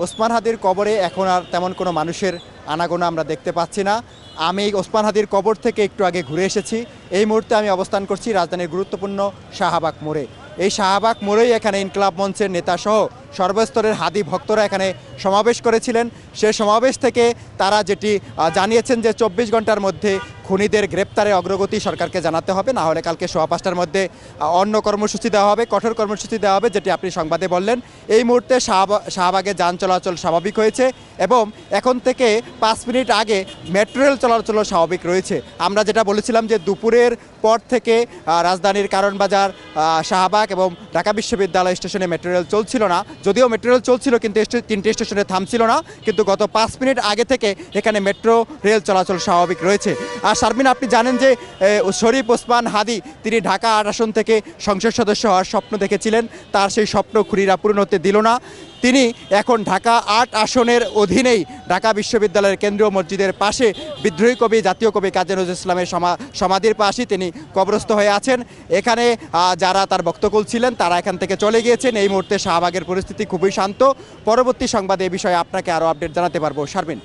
ওসমান হাদির কবরে এখন আর তেমন কোনো মানুষের আনাগোনা আমরা দেখতে পাচ্ছি না। আমি ওসমান হাদির কবর থেকে একটু আগে ঘুরে এসেছি। এই মুহূর্তে আমি অবস্থান করছি রাজধানীর গুরুত্বপূর্ণ শাহবাগ মোড়ে। এই শাহবাগ মোড়েই এখানে ইনকলাব মঞ্চের নেতাসহ সর্বস্তরের হাদি ভক্তরা এখানে সমাবেশ করেছিলেন। সে সমাবেশ থেকে তারা যেটি জানিয়েছেন যে 24 ঘন্টার মধ্যে খুনিদের গ্রেপ্তারে অগ্রগতি সরকারকে জানাতে হবে, না হলে কালকে 5:15টার মধ্যে অন্য কর্মসূচি দেওয়া হবে, কঠোর কর্মসূচি দেওয়া হবে, যেটি আপনি সংবাদে বললেন। এই মুহূর্তে শাহবাগে যান চলাচল স্বাভাবিক হয়েছে এবং এখন থেকে 5 মিনিট আগে মেট্রো রেল চলাচল স্বাভাবিক রয়েছে। আমরা যেটা বলেছিলাম যে দুপুরের পর থেকে রাজধানীর কারণবাজার, শাহবাগ এবং ঢাকা বিশ্ববিদ্যালয় স্টেশনে মেট্রো রেল চলছিল না। যদিও মেট্রো রেল চলছিল কিন্তু 3টে স্টেশনে থামছিল না, কিন্তু গত 5 মিনিট আগে থেকে এখানে মেট্রো রেল চলাচল স্বাভাবিক রয়েছে। আর শারমিন, আপনি জানেন যে শরীফ ওসমান হাদি তিনি ঢাকা 8 আসন থেকে সংসদ সদস্য হওয়ার স্বপ্ন দেখেছিলেন। তার সেই স্বপ্ন খুনিরা পূরণ হতে দিল না। তিনি এখন ঢাকা 8 আসনের অধীনেই ঢাকা বিশ্ববিদ্যালয়ের কেন্দ্রীয় মসজিদের পাশে বিদ্রোহী কবি, জাতীয় কবি কাজী নজরুল ইসলামের সমাধির পাশেই তিনি কবরস্থ হয়ে আছেন। এখানে যারা তার ভক্তকুল ছিলেন তারা এখান থেকে চলে গিয়েছেন। এই মুহূর্তে শাহবাগের পরিস্থিতি খুবই শান্ত। পরবর্তী সংবাদে এই বিষয়ে আপনাকে আরও আপডেট জানাতে পারবো। শারমিন।